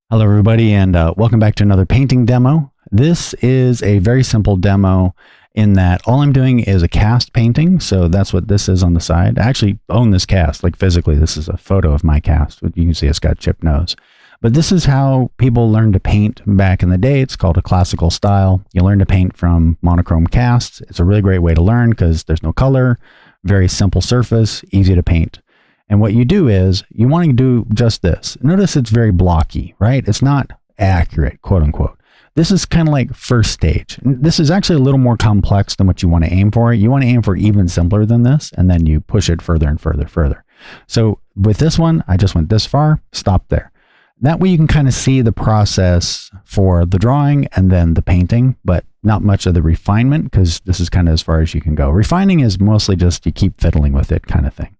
Hello everybody, and welcome back to another painting demo. This is a very simple demo in that all I'm doing is a cast painting. So that's what this is on the side. I actually own this cast, like physically. This is a photo of my cast. You can see it's got chipped nose. But this is how people learned to paint back in the day. It's called a classical style. You learn to paint from monochrome casts. It's a really great way to learn because there's no color, very simple surface, easy to paint. And what you do is you want to do just this. Notice it's very blocky, right? It's not accurate, quote unquote. This is kind of like first stage. This is actually a little more complex than what you want to aim for. You want to aim for even simpler than this, and then you push it further and further. So with this one, I just went this far, stop there. That way you can kind of see the process for the drawing and then the painting, but not much of the refinement because this is kind of as far as you can go. Refining is mostly just you keep fiddling with it kind of thing.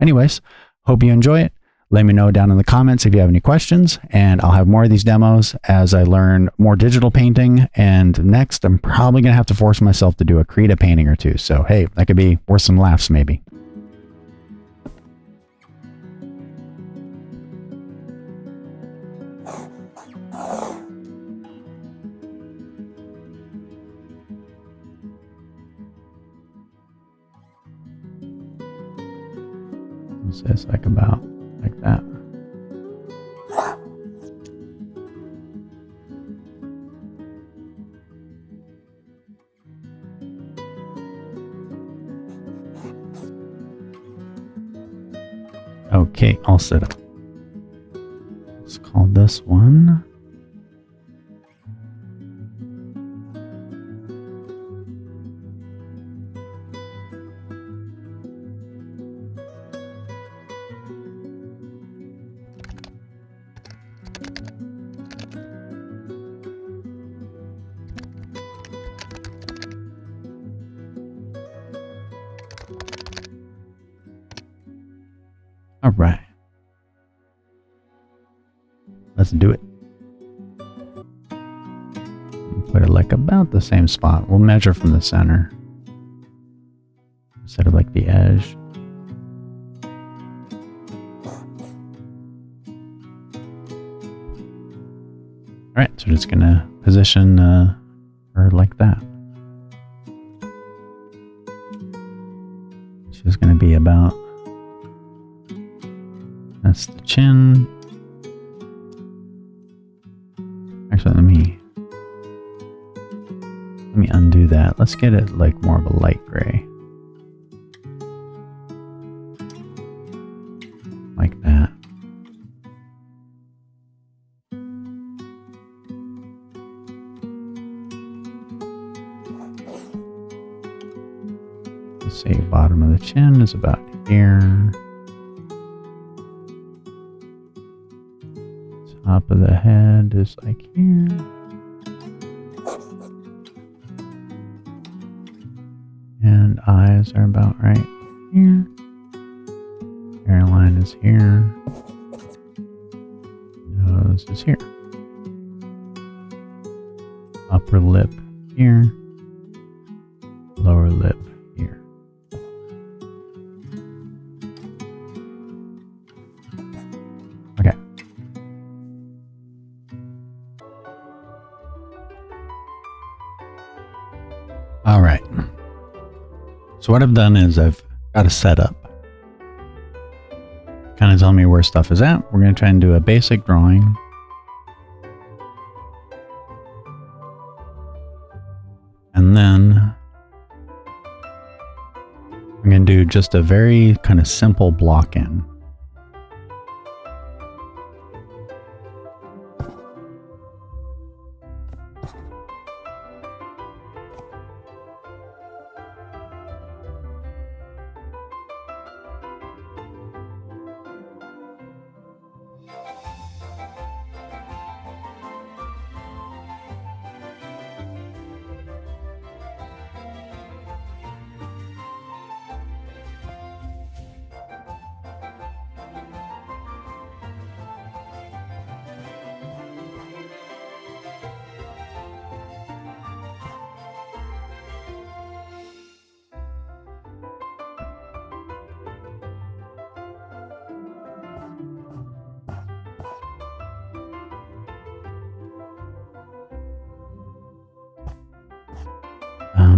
Anyways, hope you enjoy it. Let me know down in the comments if you have any questions, and I'll have more of these demos as I learn more digital painting. And next, I'm probably going to have to force myself to do a Krita painting or two. So, hey, that could be worth some laughs maybe. So it's like about like that. Okay, all set up. Let's call this one. All right, let's do it. Put it like about the same spot. We'll measure from the center instead of like the edge. All right, so we're just gonna position her like that. She's gonna be about. That's the chin. Actually, let me undo that. Let's get it like more of a light gray. Like that. Let's say bottom of the chin is about here. Top of the head is like here. And eyes are about right here. Hairline is here. Nose is here. Upper lip here. Lower lip here. Okay. All right. So what I've done is I've got a setup. Kind of tell me where stuff is at. We're going to try and do a basic drawing. And then I'm going to do just a very kind of simple block in.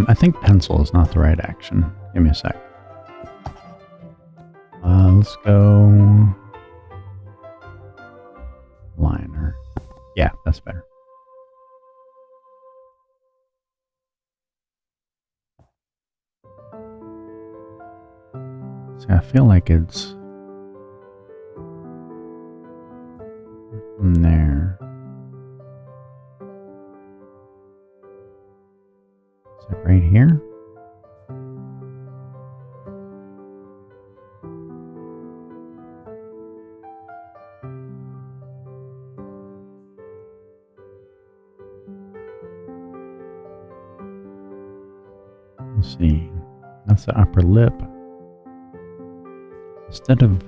I think pencil is not the right action. Give me a sec. Let's go liner. Yeah, that's better. See, I feel like it's from there. Is it right here? Let's see. That's the upper lip. Instead of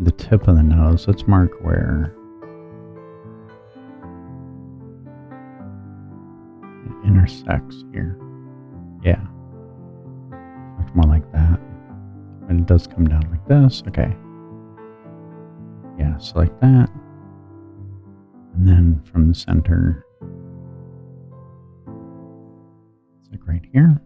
the tip of the nose, let's mark where it intersects here. Yeah. Much more like that. And it does come down like this. Okay. Yeah, so like that. And then from the center, it's like right here.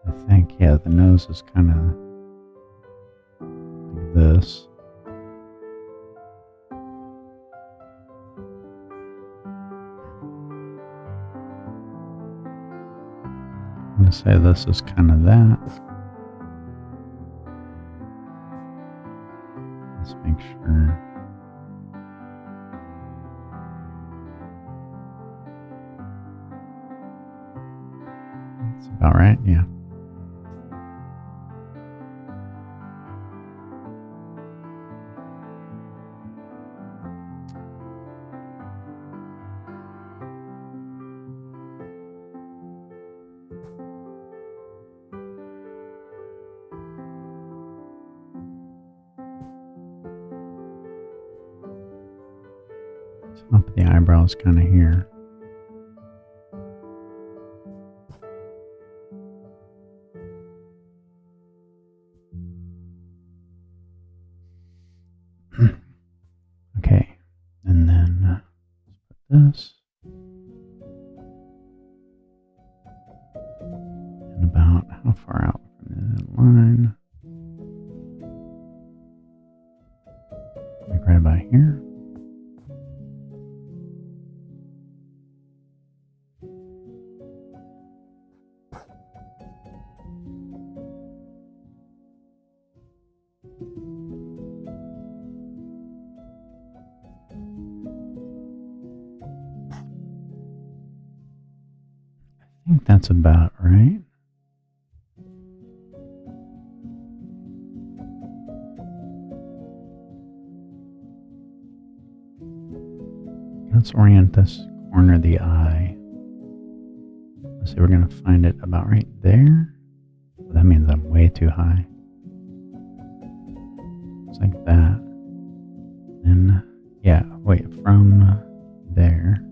I think, yeah, the nose is kind of like this. I'm going to say this is kind of that. Let's make sure. That's about right, yeah. Top of the eyebrows kind of here. Okay, and then let's put this. And about how far out from the line? Like right about here. I think that's about right. Let's orient this corner of the eye. Let's see, we're going to find it about right there. That means I'm way too high. It's like that. Then, yeah, wait, from there.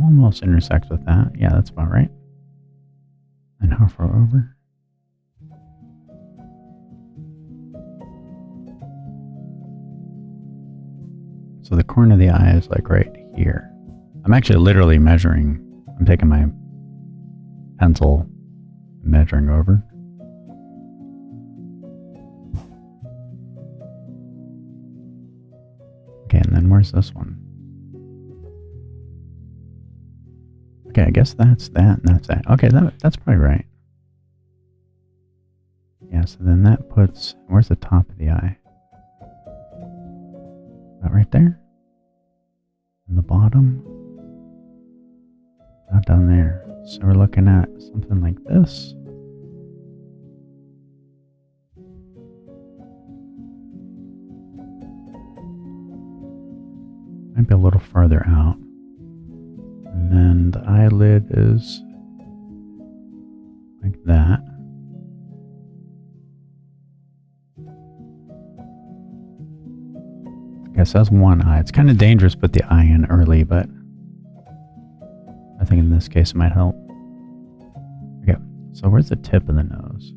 Almost intersects with that. Yeah, that's about right. And how far over? So the corner of the eye is like right here. I'm actually literally measuring. I'm taking my pencil, measuring over. Okay, and then where's this one? Okay, I guess that's that and that's that. Okay, that's probably right. Yeah, so then that puts, where's the top of the eye? About right there? And the bottom? Not down there. So we're looking at something like this. Might be a little farther out. And then the eyelid is like that. I guess that's one eye. It's kind of dangerous to put the eye in early, but I think in this case it might help. Okay, So where's the tip of the nose?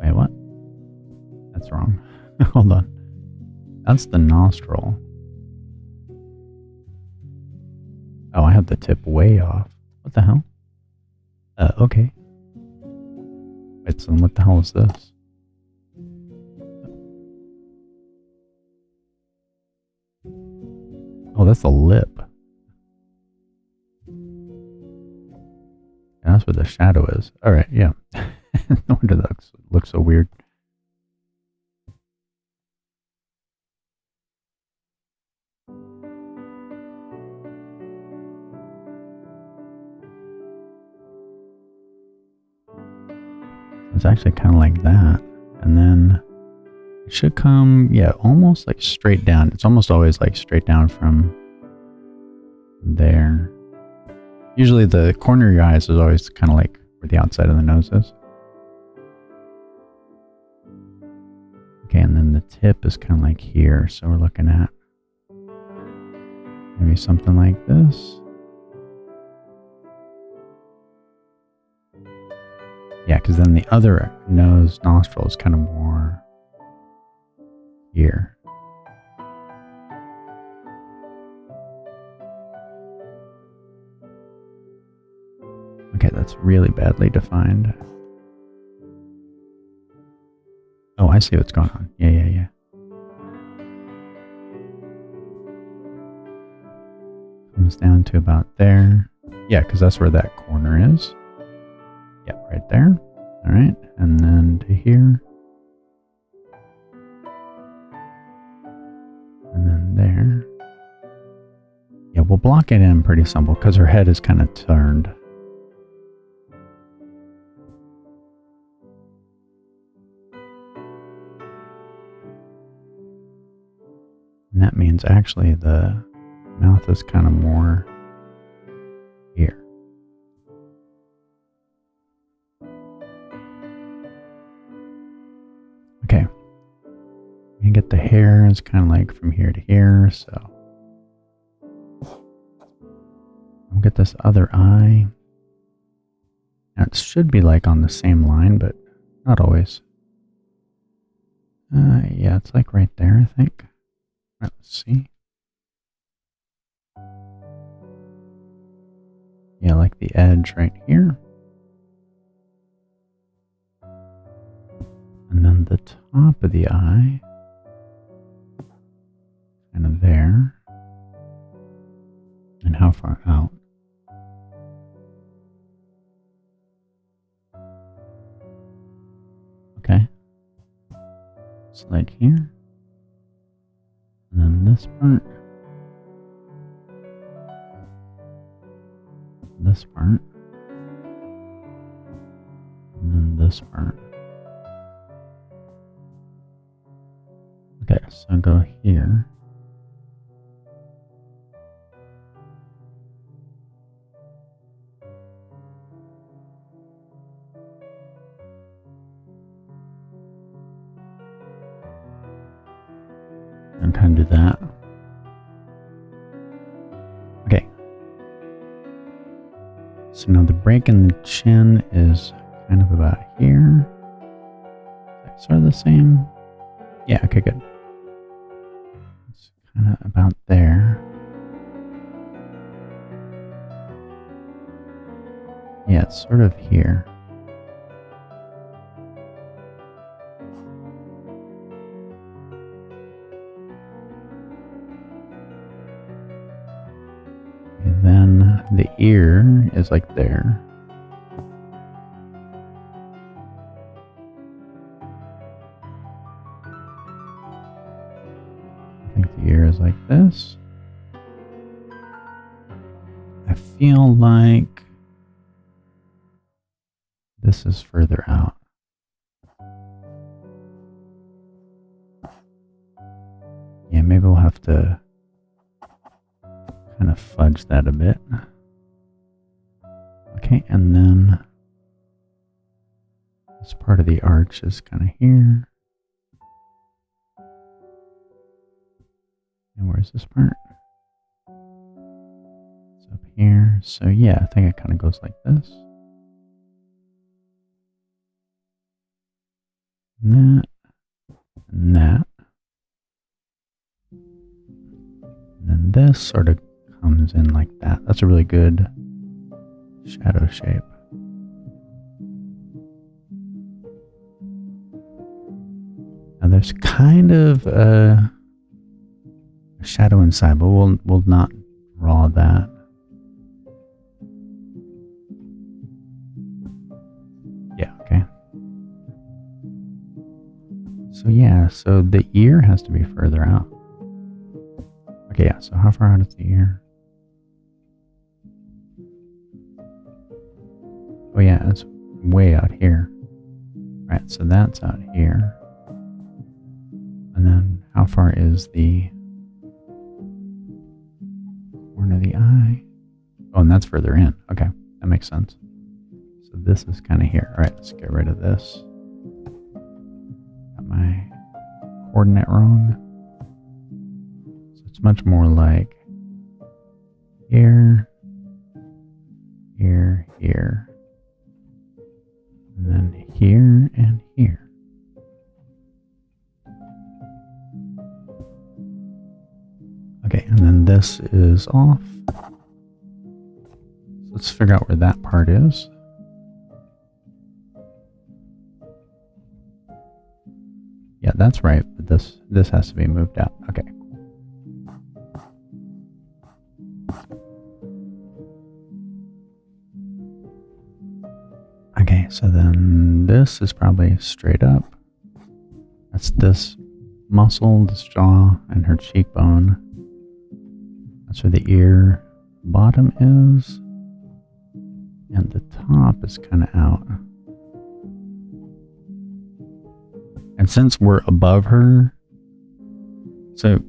Wait, what? That's wrong. Hold on. That's the nostril. Oh, I have the tip way off. What the hell? Okay. Wait, so what the hell is this? Oh, that's the lip. Yeah, that's where the shadow is. Alright, yeah. No wonder that looks so weird. It's actually kind of like that. And then it should come, yeah, almost like straight down. It's almost always like straight down from there. Usually the corner of your eyes is always kind of like where the outside of the nose is. Okay, and then the tip is kind of like here. So we're looking at maybe something like this. Yeah, because then the other nose nostril is kind of more here. Okay, that's really badly defined. Oh, I see what's going on. Yeah. Comes down to about there. Yeah, because that's where that corner is. Yeah, right there. All right, and then to here. And then there. Yeah, we'll block it in pretty simple because her head is kind of turned. And that means actually the mouth is kind of more here. Okay. You get the hair is kind of like from here to here, so I'll get this other eye. Now it should be like on the same line, but not always. Yeah, it's like right there, I think. Let's see. Yeah, like the edge right here. And then the top of the eye. Kind of there. And how far out? Okay. It's like here. And then this part. This part. And then this part. Okay, so go here. And kind of do that. Okay. So now the break in the chin is kind of about here. Sort of the same. Yeah, okay, good. It's kind of about there. Yeah, it's sort of here. And then the ear is like there. I think the ear is like this. I feel like this is further out. Yeah, maybe we'll have to kind of fudge that a bit. Okay, and then this part of the arch is kind of here. And where's this part? So yeah, I think it kind of goes like this. And that. And that. And then this sort of comes in like that. That's a really good shadow shape. Now there's kind of a shadow inside, but we'll not draw that. Yeah, okay. So yeah, so the ear has to be further out. Okay, yeah, so how far out is the ear? Oh yeah, it's way out here. Right, so that's out here. And then how far is the corner of the eye? Oh, and that's further in. Okay, that makes sense. So this is kind of here. All right, let's get rid of this. Got my coordinate wrong. So it's much more like here, here, here. And then here and here. Okay, and then this is off. So let's figure out where that part is. Yeah, that's right, but this has to be moved out. Okay. Okay, so then this is probably straight up. That's this muscle, this jaw, and her cheekbone. That's where the ear bottom is. And the top is kind of out. And since we're above her, so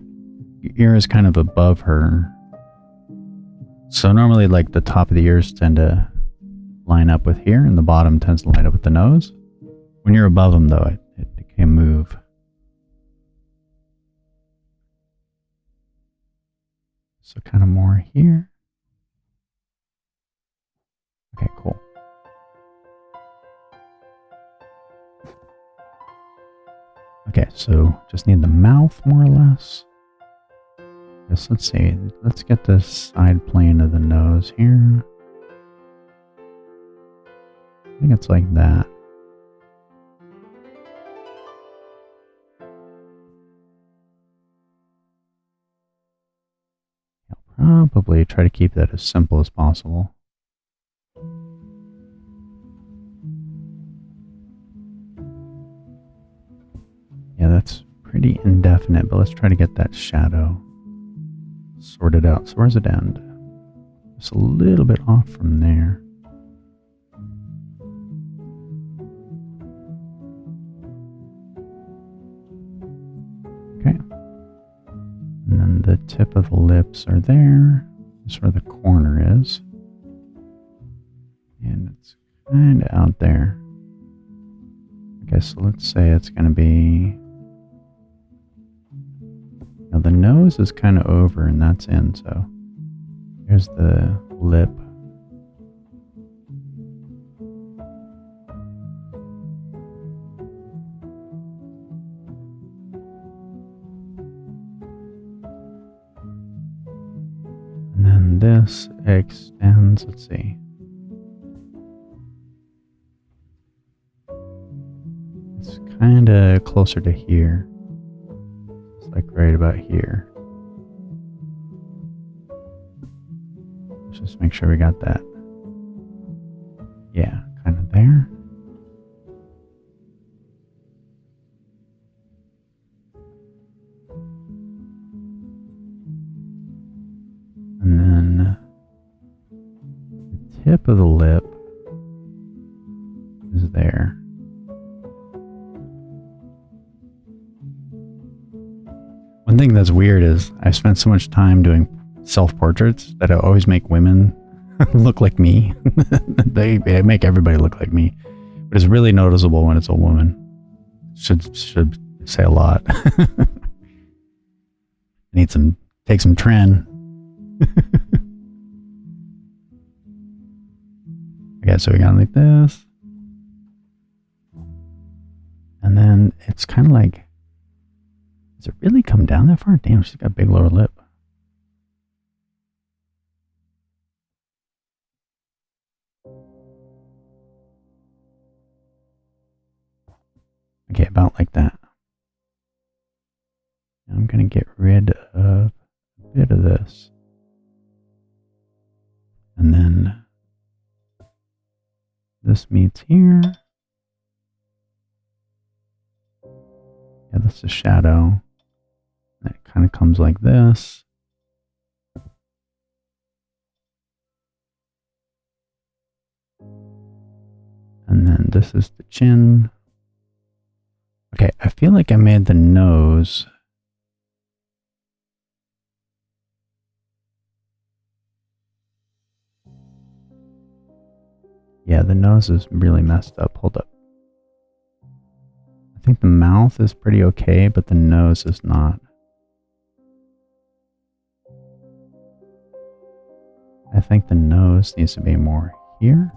your ear is kind of above her. So normally like the top of the ears tend to line up with here, and the bottom tends to line up with the nose. When you're above them though, it can move. So kind of more here. Okay, cool. Okay, so just need the mouth more or less. Yes, let's see. Let's get the side plane of the nose here. I think it's like that. I'll probably try to keep that as simple as possible. Yeah, that's pretty indefinite, but let's try to get that shadow sorted out. So where's it end? Just a little bit off from there. Okay. And then the tip of the lips are there. That's where the corner is. And it's kind of out there. Okay, so let's say it's going to be... Now the nose is kind of over and that's in, so here's the lip. And then this extends, let's see. It's kind of closer to here. Like right about here. Let's just make sure we got that. Yeah, kind of there. And then the tip of the lip is there. One thing that's weird is I spent so much time doing self-portraits that I always make women look like me. They make everybody look like me. But it's really noticeable when it's a woman. Should say a lot. Take some tren. Okay, so we got like this. And then it's kind of like, does it really come down that far? Damn, she's got a big lower lip. Okay, about like that. I'm going to get rid of a bit of this. And then this meets here. Yeah, this is shadow. And it kind of comes like this. And then this is the chin. Okay, I feel like I made the nose. Yeah, the nose is really messed up. Hold up. I think the mouth is pretty okay, but the nose is not. I think the nose needs to be more here.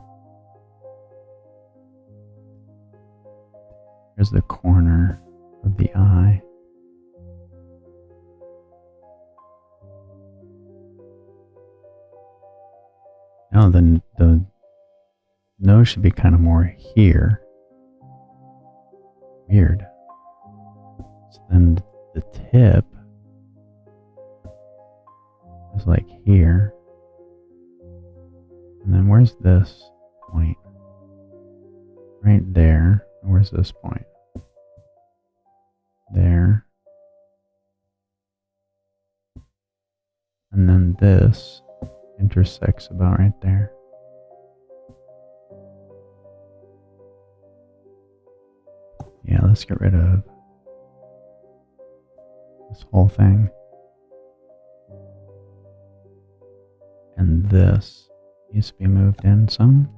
Here's the corner of the eye. No, the nose should be kind of more here. Weird. So then the tip is like here. And then where's this point? Right there. Where's this point? There. And then this intersects about right there. Yeah, let's get rid of this whole thing. And this needs to be moved in some.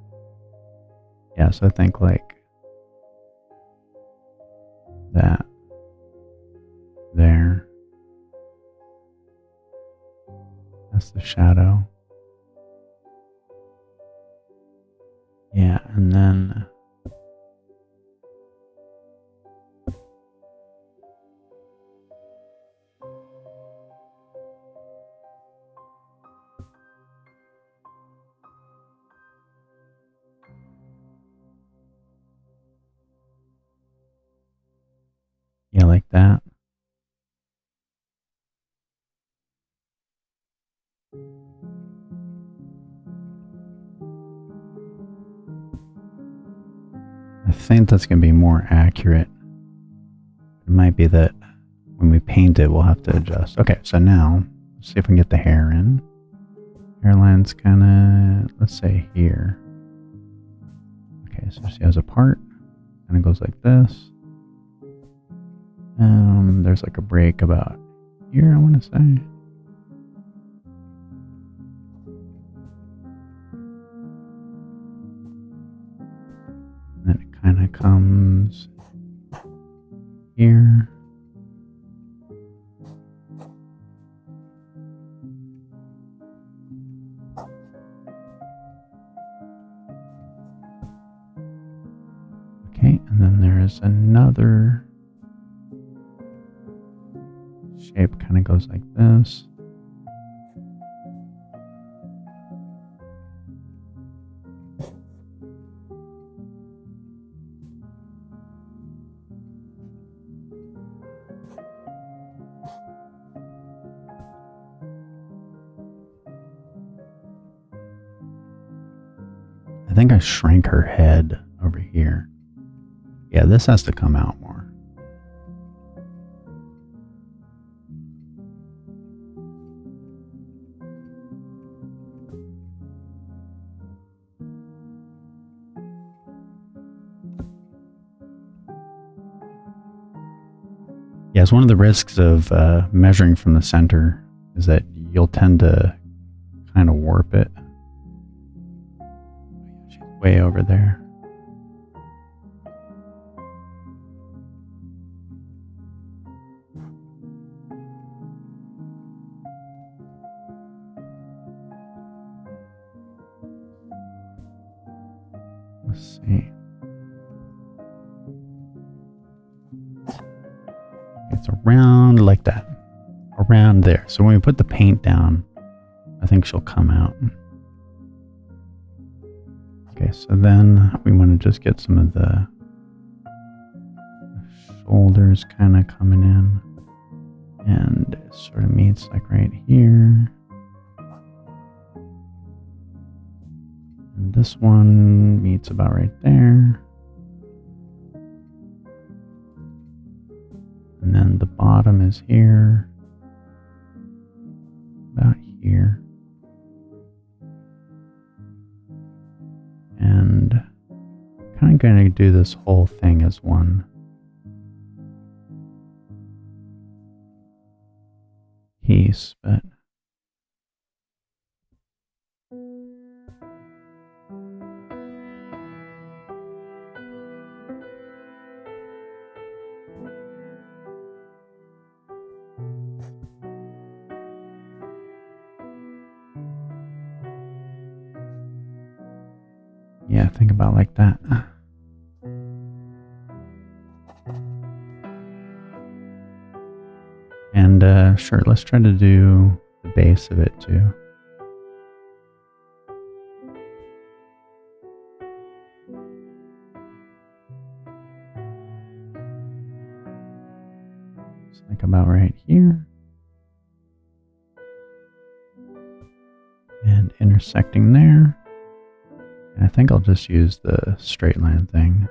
Yeah, so I think like that. There. That's the shadow. Yeah, and then yeah, like that. I think that's going to be more accurate. It might be that when we paint it, we'll have to adjust. Okay, so now, let's see if we can get the hair in. Hairline's kind of, let's say here. Okay, so she has a part, and it goes like this. There's like a break about here, I want to say. And then it kind of comes here. Okay, and then there's another shape, kind of goes like this. I think I shrank her head over here. Yeah, this has to come out more. Yeah, it's one of the risks of measuring from the center is that you'll tend to kind of warp it. She's way over there. Let's see. It's around like that. Around there. So when we put the paint down, I think she'll come out. Okay, so then we want to just get some of the shoulders kind of coming in. And it sort of meets like right here. And this one meets about right there. And then the bottom is here. About here. And kind of going to do this whole thing as one piece, but yeah, think about like that. And sure, let's try to do the base of it too. It's like about right here. And intersecting there. And I think I'll just use the straight line thing.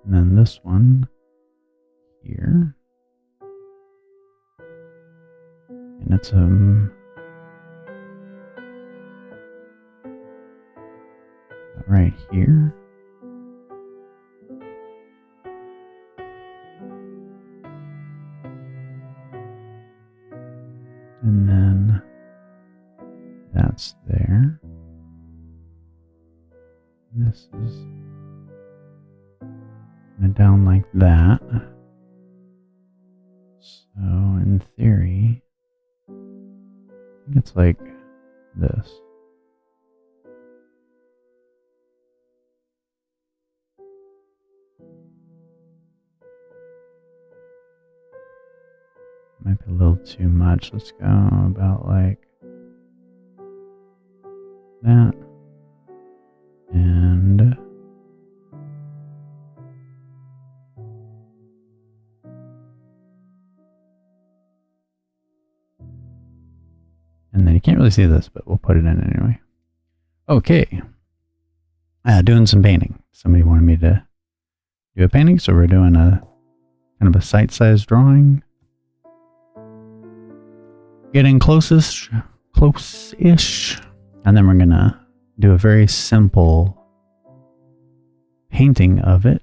And then this one here. And it's right here. And then that's there. And this is kind of down like that. So in theory, I think it's like this. Might be a little too much. Let's go about like that. And then you can't really see this, but we'll put it in anyway. Okay. Doing some painting. Somebody wanted me to do a painting, so we're doing a kind of a site-sized drawing. Getting close-ish. And then we're gonna do a very simple painting of it.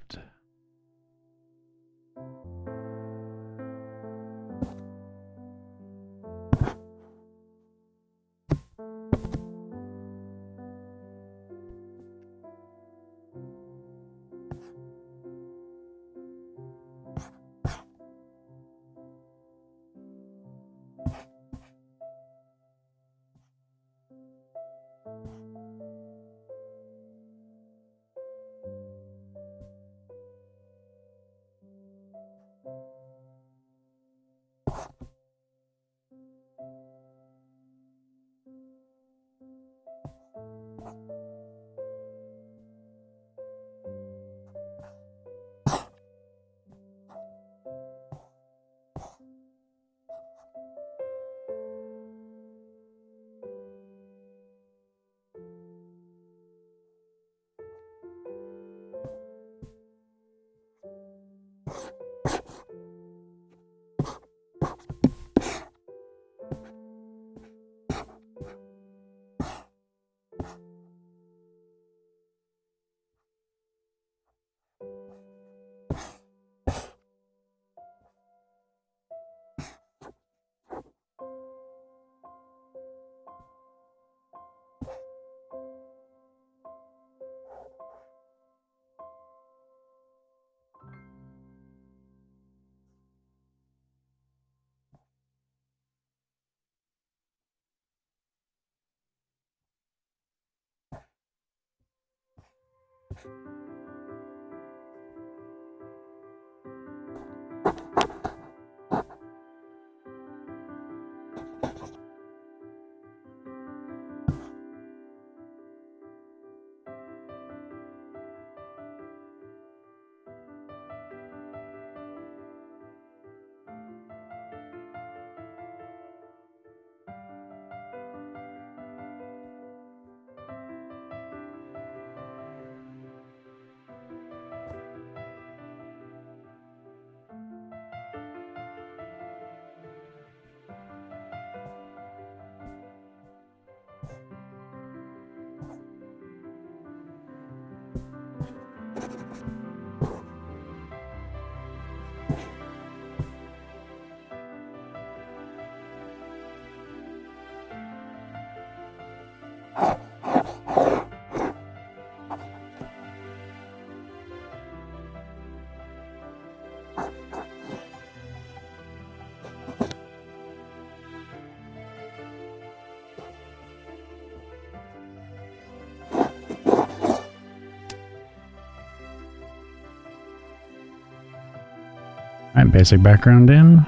Alright, basic background in.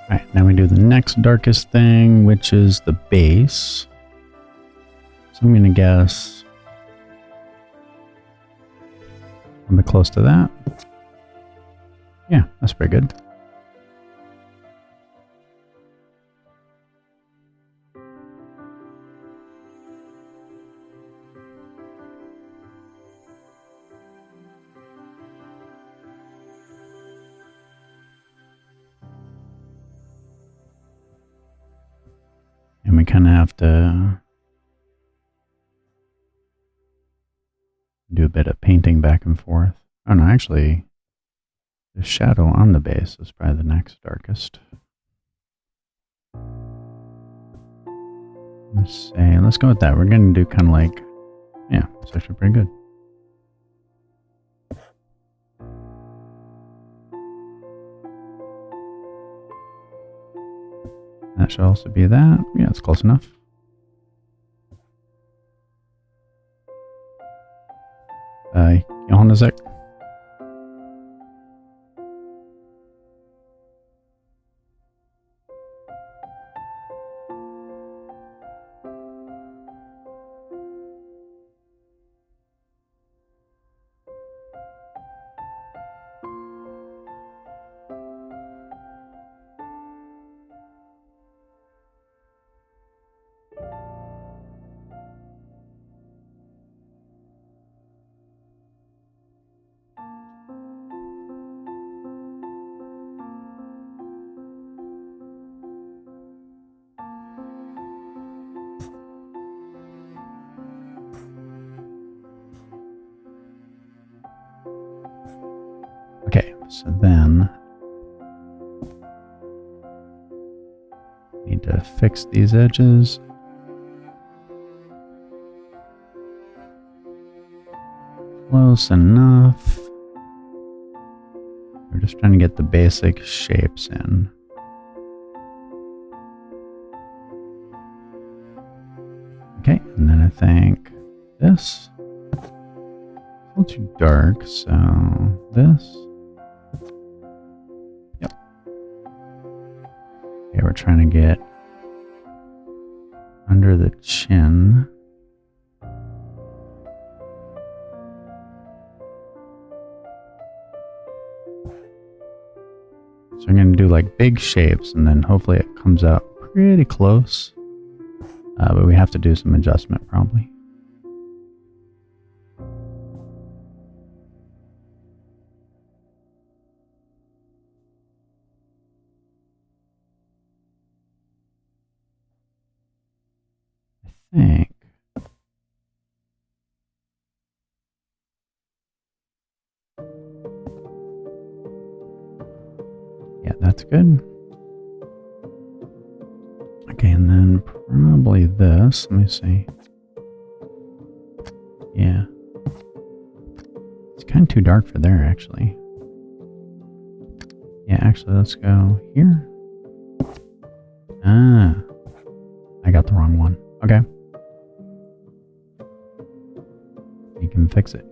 Alright, now we do the next darkest thing, which is the base. So I'm going to guess a bit close to that. Yeah, that's pretty good. And we kind of have to do a bit of painting back and forth. Oh no, actually, the shadow on the base is probably the next darkest. Let's go with that. We're going to do kind of like, yeah, it's actually pretty good. That should also be that. Yeah, it's close enough. Johanna sec. Okay, so then need to fix these edges. Close enough. We're just trying to get the basic shapes in. Okay, and then I think this. It's a little too dark, so this. Yep. Okay, we're trying to get under the chin. So I'm going to do like big shapes and then hopefully it comes out pretty close. But we have to do some adjustment probably. I think. Yeah, that's good. Okay, and then probably this. Let me see. Yeah. It's kind of too dark for there, actually. Yeah, actually, let's go here. Ah. I got the wrong one. Okay. You can fix it.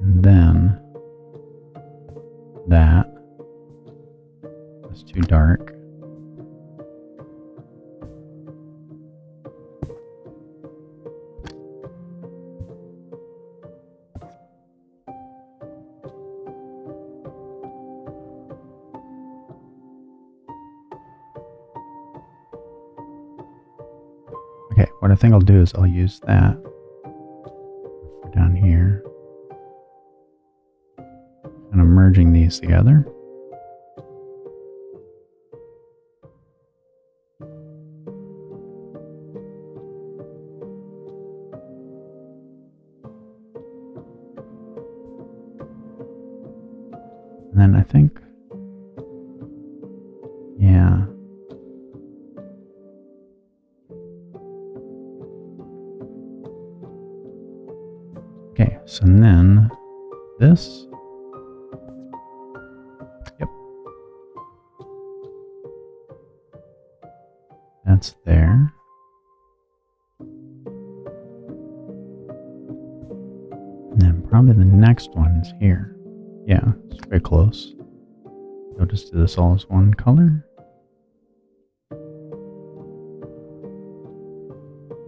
And then that's too dark. Okay, what I think I'll do is I'll use that down here. And I'm merging these together. And then I think, yeah. Okay, so then this. Yep. That's there. And then probably the next one is here. Yeah, it's very close. I'll just do this all as one color.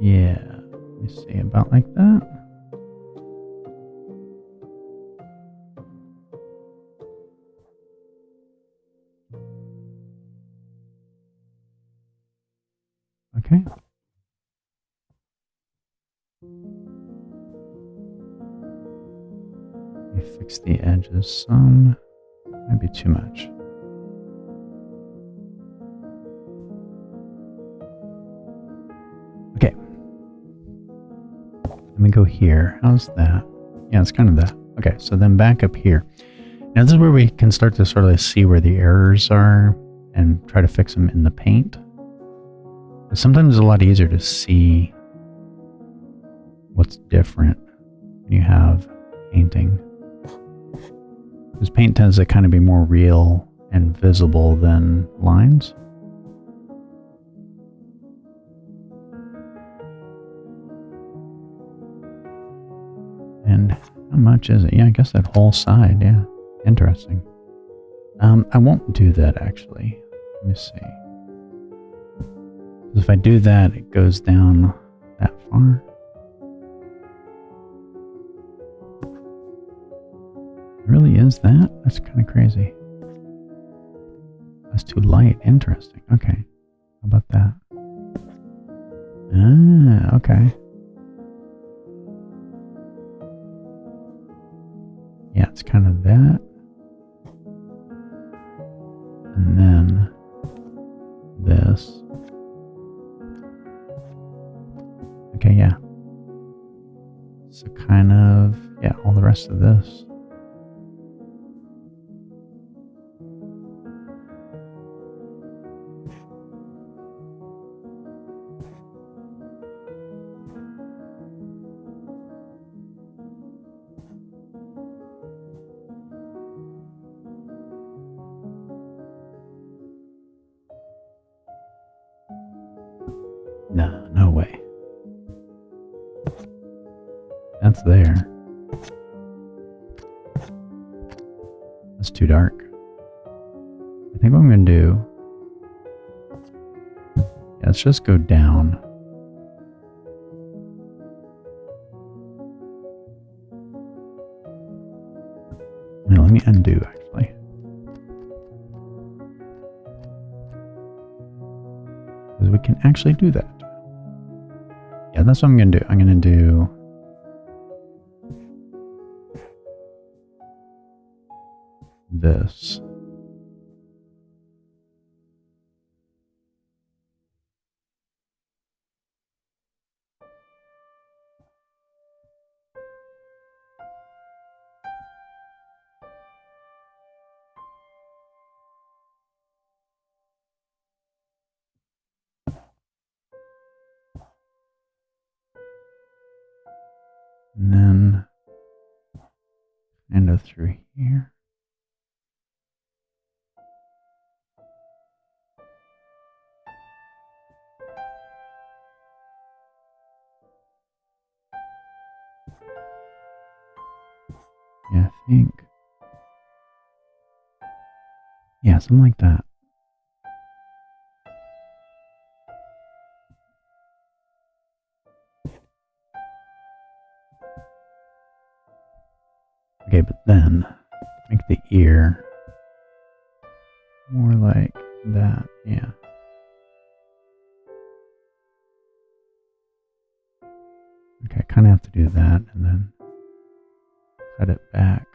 Yeah, let me see, about like that. Okay. Let me fix the edges some. Might be too much. Okay. Let me go here. How's that? Yeah, it's kind of that. Okay, so then back up here. Now this is where we can start to sort of see where the errors are and try to fix them in the paint. But sometimes it's a lot easier to see what's different when you have painting. Because paint tends to kind of be more real and visible than lines. And how much is it? Yeah, I guess that whole side, yeah. Interesting. I won't do that actually. Let me see. If I do that, it goes down that far. It really is that? That's kind of crazy. That's too light. Interesting. Okay. How about that? Ah, okay. Yeah, it's kind of that. And then this. Okay, yeah. So kind of, yeah, all the rest of this. No, no way. That's there. That's too dark. I think what I'm going to do... Yeah, let's just go down. Now, let me undo, actually. Because we can actually do that. Yeah, that's what I'm going to do. I'm going to do... this. through here. Yeah, I think. Yeah, something like that. Okay, but then make the ear more like that. Yeah. Okay, I kind of have to do that and then cut it back.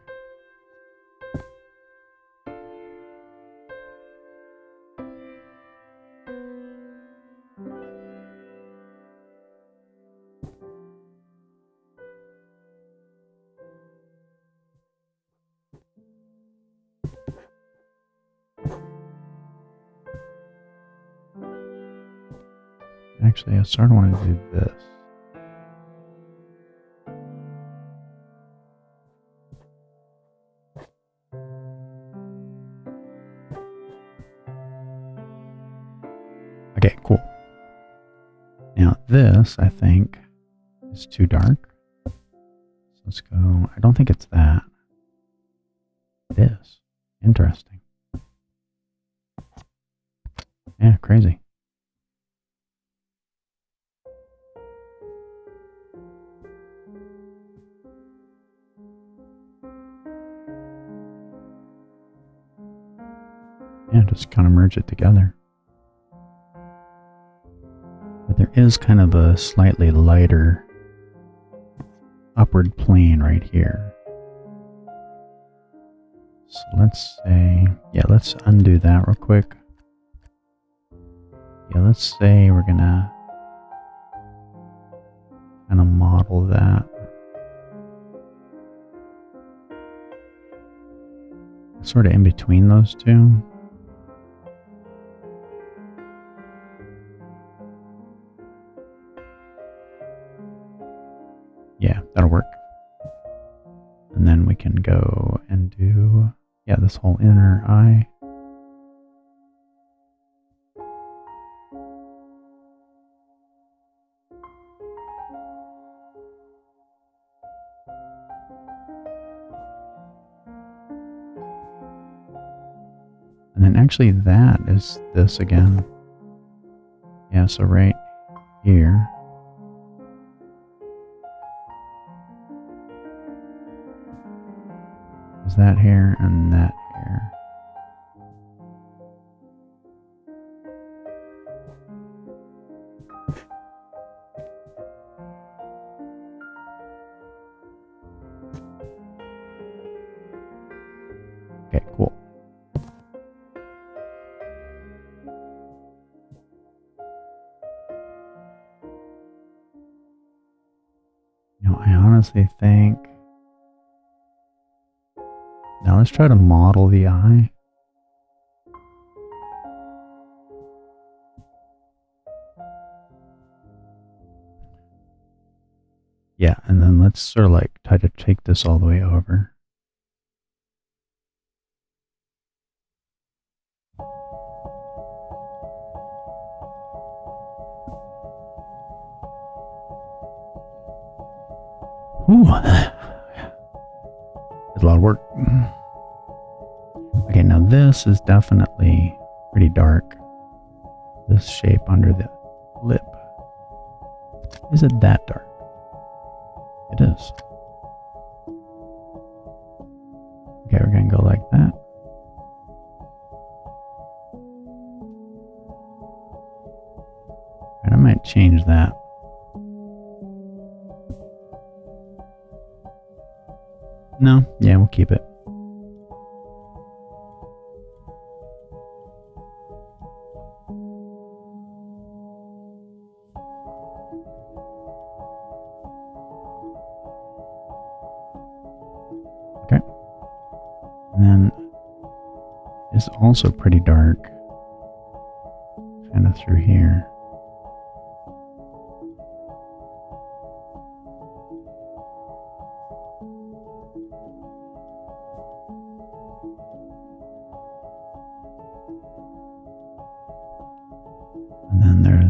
Actually, I sort of want to do this. Okay, cool. Now this, I think, is too dark. So let's go. I don't think it's that. It is. Interesting. Yeah, crazy. Yeah, just kind of merge it together. But there is kind of a slightly lighter upward plane right here. So let's say, yeah, let's undo that real quick. Yeah, let's say we're gonna kind of model that. Sort of in between those two. Yeah, that'll work. And then we can go and do, yeah, this whole inner eye. And then actually that is this again. Yeah, so right here. Is that hair and that hair. Okay, cool. I honestly think... Now let's try to model the eye. Yeah, and then let's sort of like try to take this all the way over. Ooh, it's a lot of work. Okay, now this is definitely pretty dark. This shape under the lip. Is it that dark? It is. Okay, we're going to go like that. And I might change that. No, yeah, we'll keep it. Okay. And then it's also pretty dark. Kind of through here.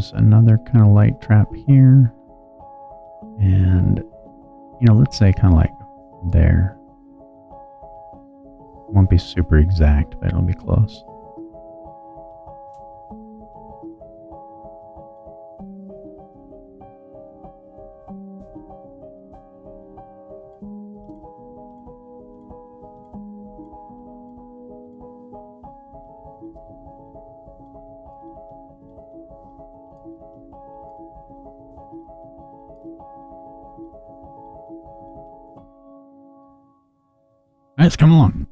use another kind of light trap here. And, you know, let's say kind of like there. Won't be super exact, but it'll be close. All right, let's come along.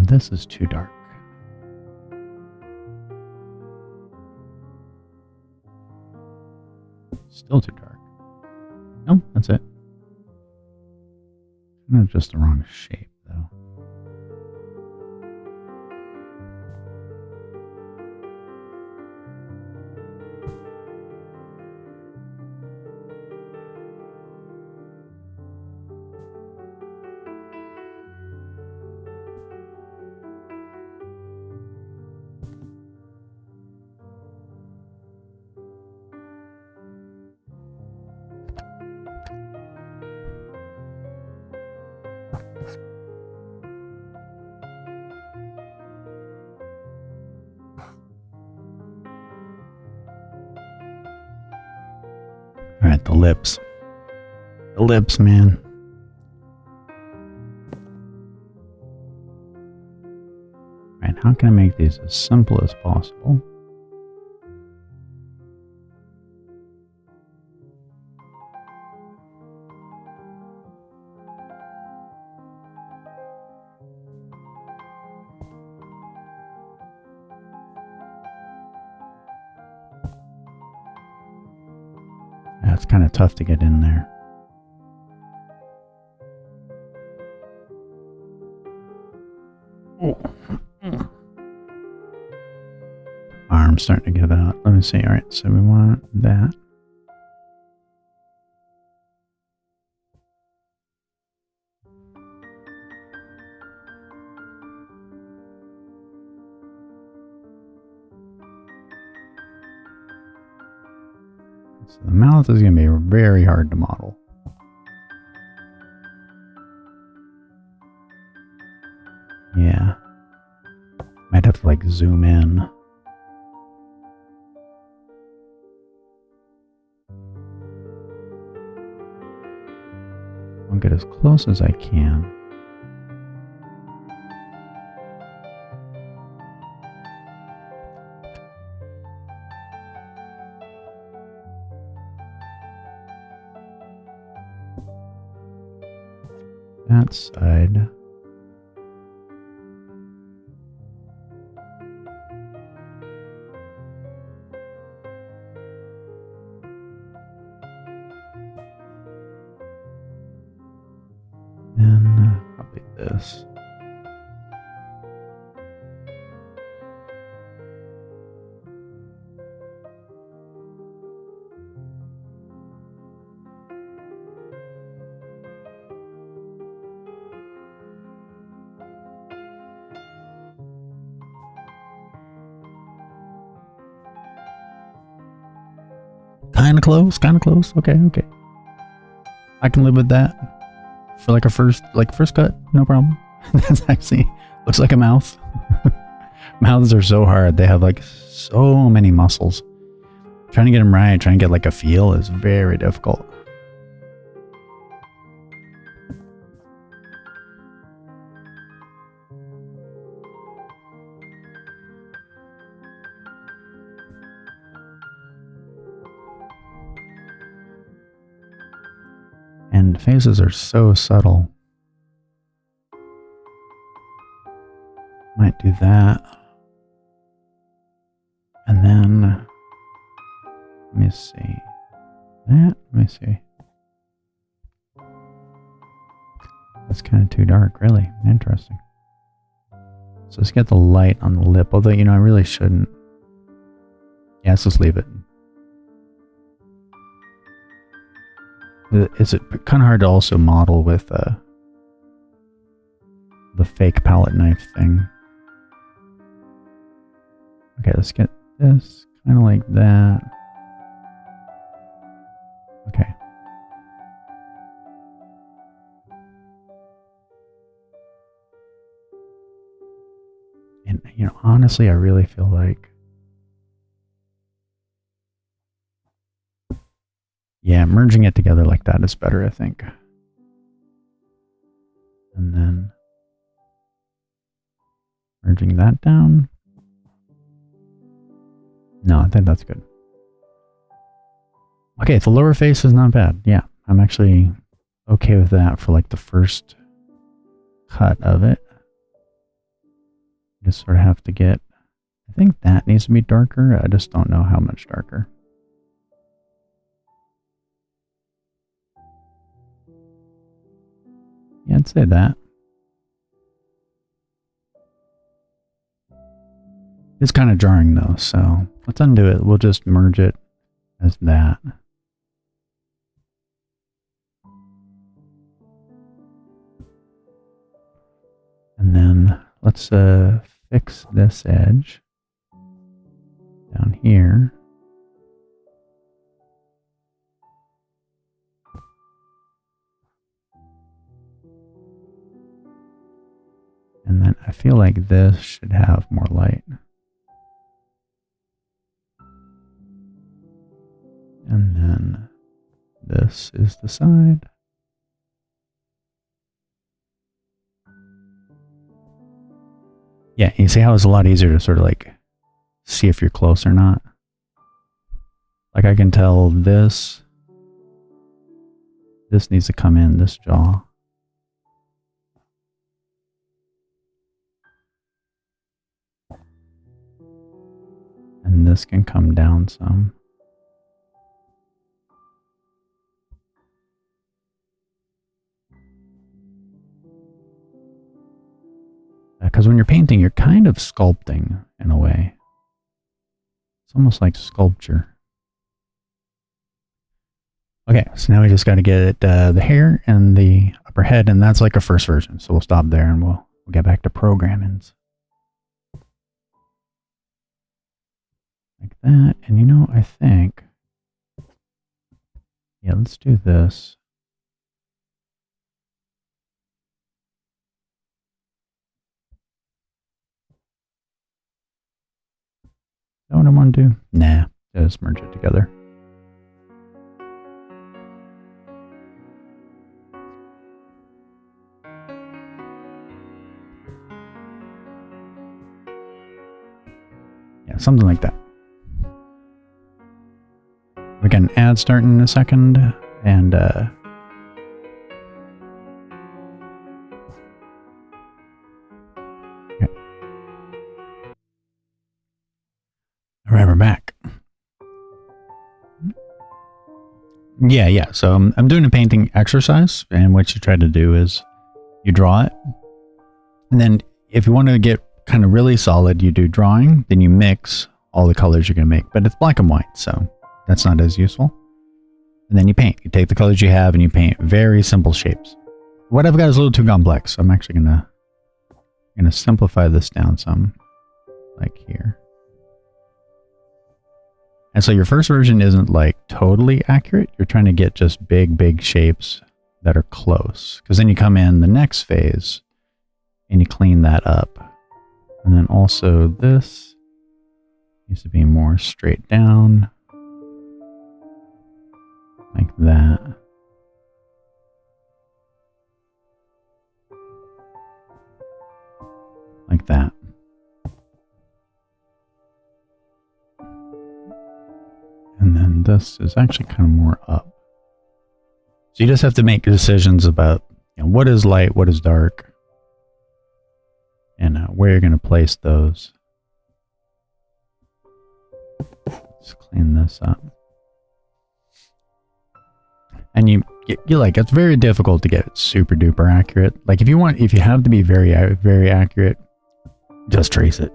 This is too dark. Still too dark. Nope, that's it. That's just the wrong shape, though. All right, the lips. The lips, man. All right, how can I make these as simple as possible? It's kind of tough to get in there. Arm's starting to give out. Let me see. All right, so we want that. So the mouth is going to be very hard to model. Yeah. Might have to like zoom in. I'll get as close as I can. That side. Then probably this. Kind of close, kind of close. Okay, okay. I can live with that. For like a first cut, no problem. That's actually looks like a mouth. Mouths are so hard. They have like so many muscles. Trying to get them right, trying to get like a feel is very difficult. And faces are so subtle. Might do that. And then, let me see. Let me see. That's kind of too dark, really. Interesting. So let's get the light on the lip. Although, you know, I really shouldn't. Yeah, let's just leave it. It's kind of hard to also model with the fake palette knife thing. Okay, let's get this kind of like that. Okay. And, you know, honestly, I really feel like, yeah, merging it together like that is better, I think. And then merging that down. No, I think that's good. Okay, the lower face is not bad. Yeah, I'm actually okay with that for like the first cut of it. You just sort of have to get, I think that needs to be darker. I just don't know how much darker. Yeah, I'd say that. It's kind of jarring though, so let's undo it. We'll just merge it as that. And then let's fix this edge down here. And then I feel like this should have more light. And then this is the side. Yeah, you see how it's a lot easier to sort of like see if you're close or not. Like I can tell this needs to come in, this jaw. And this can come down some. Because when you're painting, you're kind of sculpting in a way. It's almost like sculpture. Okay, so now we just got to get the hair and the upper head, and that's like a first version. So we'll stop there and we'll get back to programming. Like that. And you know, I think, yeah, let's do this. Is that what I want to do? Nah, just merge it together. Yeah, something like that. We can add start in a second, and okay. All right, we're back. Yeah. So I'm doing a painting exercise, and what you try to do is you draw it, and then if you want to get kind of really solid, you do drawing, then you mix all the colors you're going to make, but it's black and white, so that's not as useful. And then you paint. You take the colors you have and you paint very simple shapes. What I've got is a little too complex, so I'm actually gonna simplify this down some, like here. And so your first version isn't like totally accurate. You're trying to get just big shapes that are close, because then you come in the next phase and you clean that up. And then also this needs to be more straight down. Like that. Like that. And then this is actually kind of more up. So you just have to make decisions about, you know, what is light, what is dark, and where you're going to place those. Let's clean this up. And you like, it's very difficult to get super duper accurate. Like if you have to be very accurate, just trace it.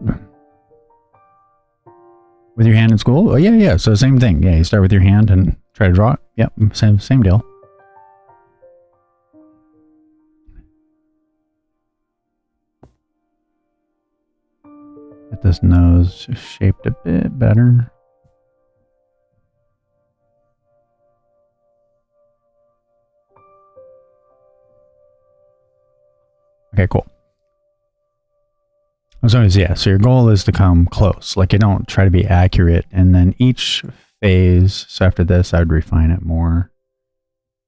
With your hand in school? Oh yeah. So same thing. Yeah, you start with your hand and try to draw it. Yep, same deal. Get this nose shaped a bit better. Okay, cool. So your goal is to come close. Like you don't try to be accurate, and then each phase, so after this I would refine it more.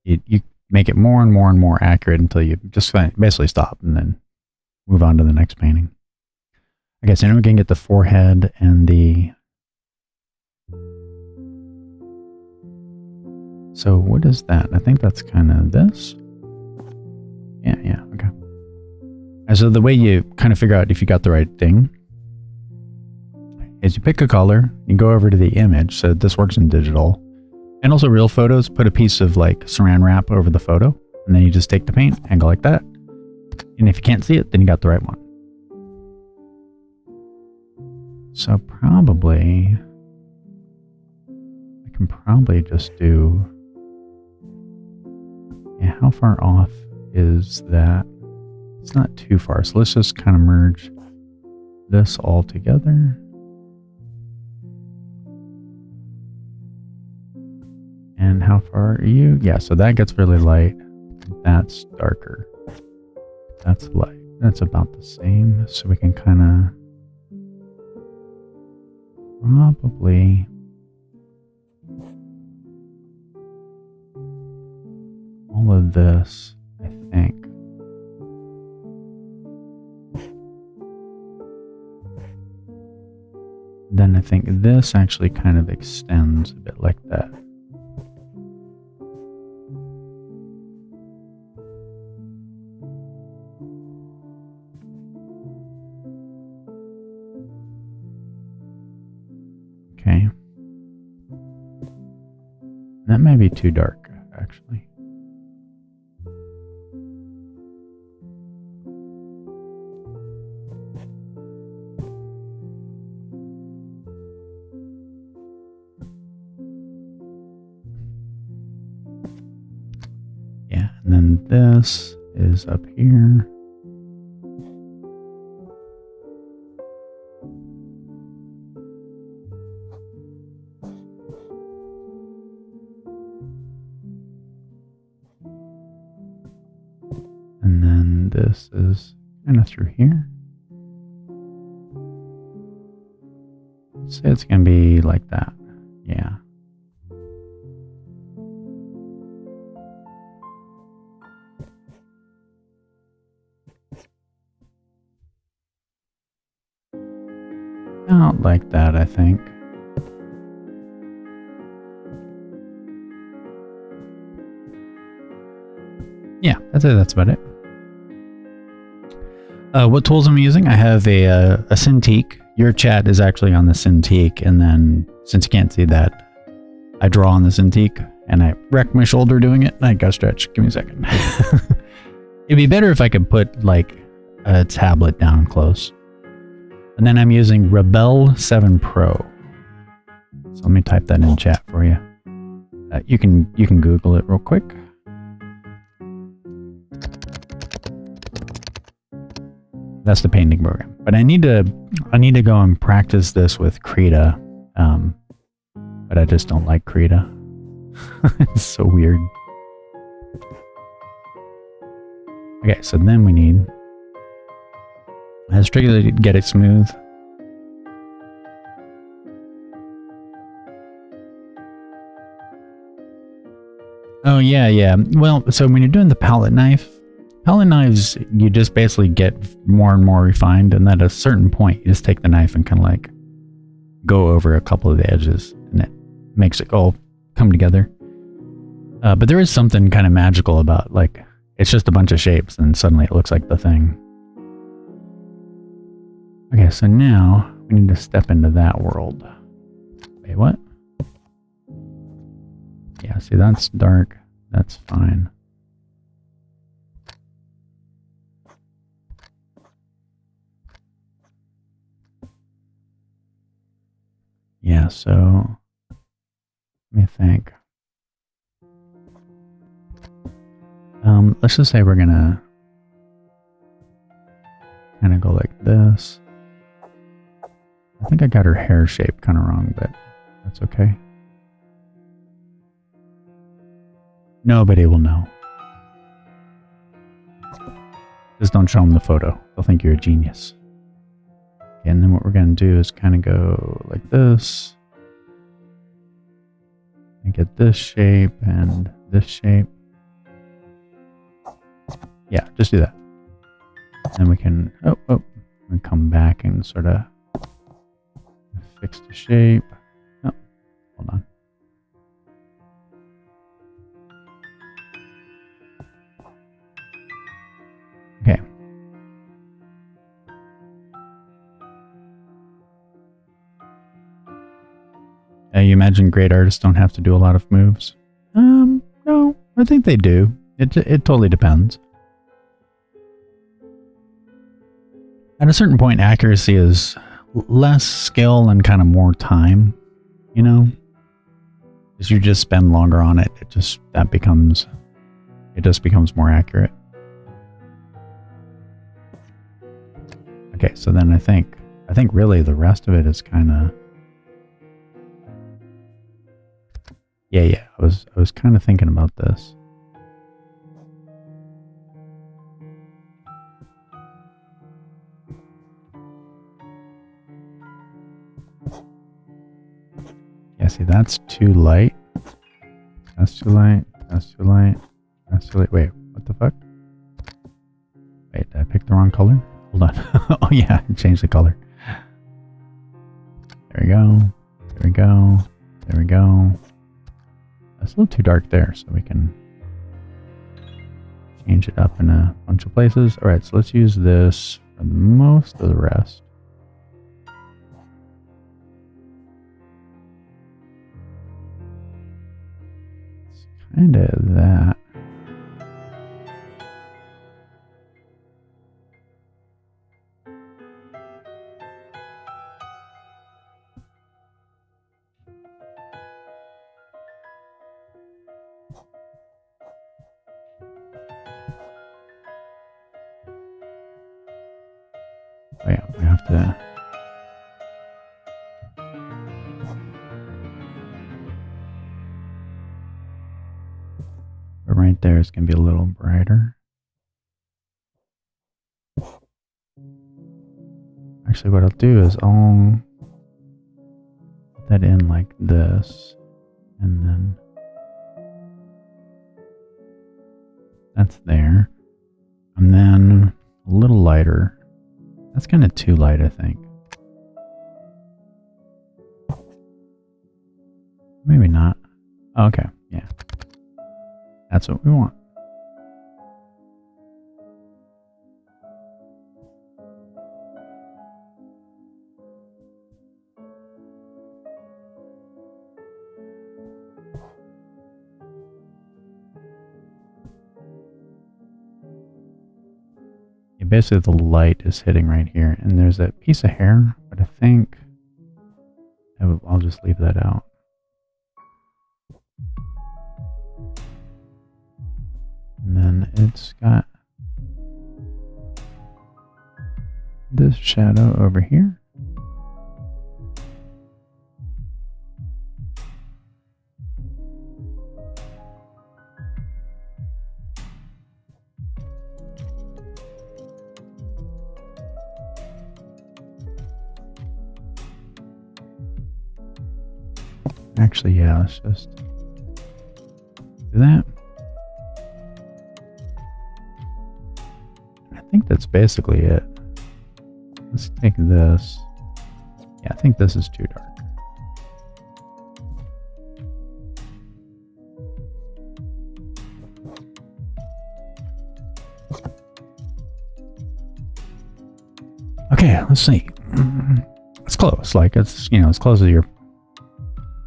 You make it more and more accurate until you just basically stop and then move on to the next painting. Okay, so now we can get the forehead and the... So what is that? I think that's kind of this. Yeah, okay. And so the way you kind of figure out if you got the right thing is you pick a color, you go over to the image. So this works in digital. And also real photos, put a piece of like saran wrap over the photo. And then you just take the paint and go like that. And if you can't see it, then you got the right one. So probably, I can probably just do, yeah, how far off is that? It's not too far. So let's just kind of merge this all together. And how far are you? Yeah, so that gets really light. That's darker. That's light. That's about the same. So we can kind of probably all of this, I think. Then I think this actually kind of extends a bit like that. Okay. That may be too dark, actually. Yeah, and then this is up here. And then this is kind of through here. Let's say it's going to be like that. Yeah. About like that, I think. Yeah, that's it. That's about it. What tools I'm using? I have a Cintiq. Your chat is actually on the Cintiq, and then since you can't see that, I draw on the Cintiq, and I wrecked my shoulder doing it. I gotta stretch. Give me a second. It'd be better if I could put like a tablet down close. And then I'm using Rebel 7 Pro. So let me type that in chat for you. You can Google it real quick. That's the painting program. But I need to go and practice this with Krita. But I just don't like Krita. It's so weird. Okay, so then we need strictly to get it smooth. Oh yeah. Well, so when you're doing the palette knives, you just basically get more and more refined, and at a certain point, you just take the knife and kind of like go over a couple of the edges, and it makes it all come together. But there is something kind of magical about, like, it's just a bunch of shapes, and suddenly it looks like the thing. Okay, so now we need to step into that world. Wait, what? Yeah, see, that's dark. That's fine. Yeah, so let me think. Let's just say we're gonna kind of go like this. I think I got her hair shape kind of wrong, but that's okay. Nobody will know. Just don't show them the photo. They'll think you're a genius. Okay, and then what we're going to do is kind of go like this. And get this shape and this shape. Yeah, just do that. Then we can, we come back and sort of fix the shape. Oh, hold on. Okay. You imagine great artists don't have to do a lot of moves? No, I think they do. It totally depends. At a certain point, accuracy is less skill and kind of more time, you know? As you just spend longer on it, it just becomes more accurate. Okay, so then I think really the rest of it is kind of... Yeah, I was kind of thinking about this. Yeah, see, that's too light. That's too light. That's too light. That's too light. Wait, what the fuck? Wait, did I pick the wrong color? Hold on. Oh yeah, I changed the color. There we go. There we go. There we go. That's a little too dark there, so we can change it up in a bunch of places. All right, so let's use this for most of the rest. It's kind of that. Oh yeah, we have to... But right there is going to be a little brighter. Actually, what I'll do is I'll put that in like this, and then that's there. And then a little lighter. That's kind of too light, I think. Maybe not. Oh, okay, yeah. That's what we want. Yeah, basically the light is hitting right here, and there's a piece of hair, but I think I'll just leave that out. And then it's got this shadow over here. Actually, yeah, let's just do that. I think that's basically it. Let's take this. Yeah, I think this is too dark. Okay, let's see. It's close. Like, it's, you know, as close as you're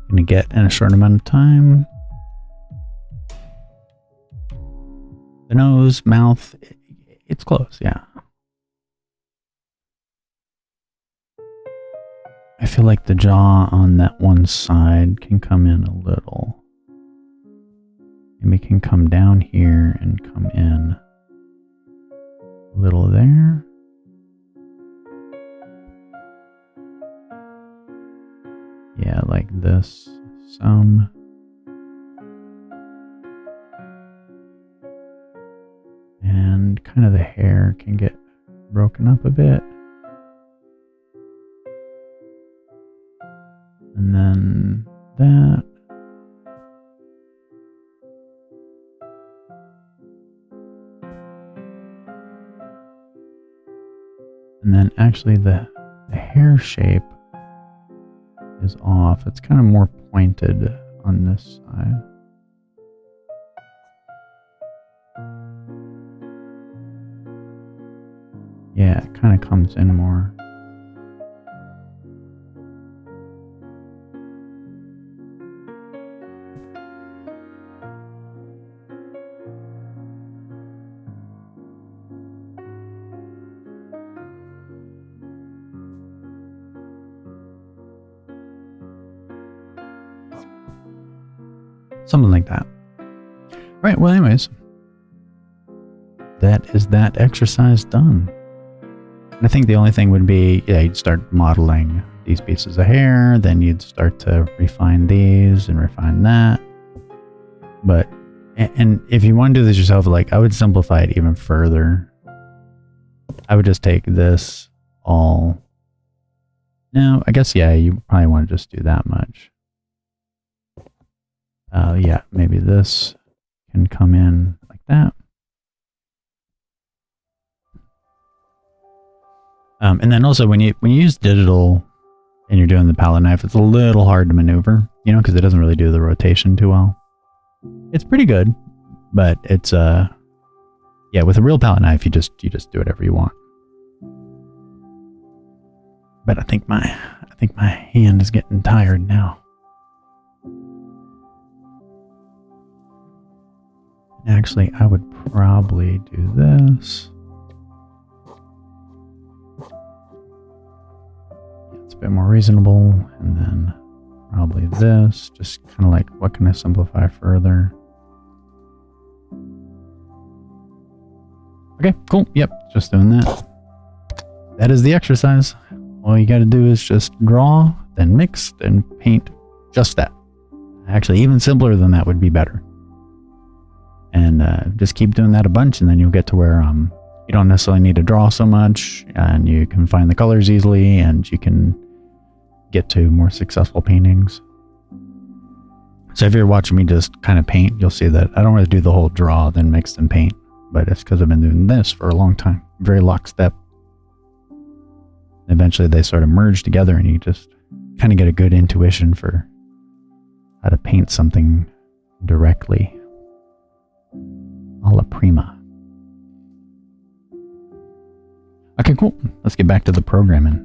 going to get in a short amount of time. The nose, mouth, it's close, yeah. I feel like the jaw on that one side can come in a little. Maybe can come down here and come in a little there. Yeah, like this. Some. And kind of the hair can get broken up a bit. And then that. And then actually the hair shape is off. It's kind of more pointed on this side. Yeah, it kind of comes in more. Something like that. Right, well anyways, that is that exercise done. And I think the only thing would be, yeah, you'd start modeling these pieces of hair, then you'd start to refine these and refine that. But, and if you want to do this yourself, like I would simplify it even further. I would just take this all. No, I guess, yeah, you probably want to just do that much. Yeah, maybe this can come in like that. And then also when you use digital and you're doing the palette knife, it's a little hard to maneuver, you know, because it doesn't really do the rotation too well. It's pretty good, but it's yeah, with a real palette knife, you just do whatever you want. But I think my hand is getting tired now. Actually, I would probably do this. It's a bit more reasonable, and then probably this. Just kind of like, what can I simplify further? Okay, cool. Yep, just doing that. That is the exercise. All you got to do is just draw, then mix, then paint. Just that. Actually, even simpler than that would be better. And just keep doing that a bunch, and then you'll get to where you don't necessarily need to draw so much, and you can find the colors easily, and you can get to more successful paintings. So if you're watching me just kind of paint, you'll see that I don't really do the whole draw, then mix, then paint. But it's because I've been doing this for a long time. Very lockstep. Eventually they sort of merge together, and you just kind of get a good intuition for how to paint something directly. Alla prima. Okay, cool. Let's get back to the programming.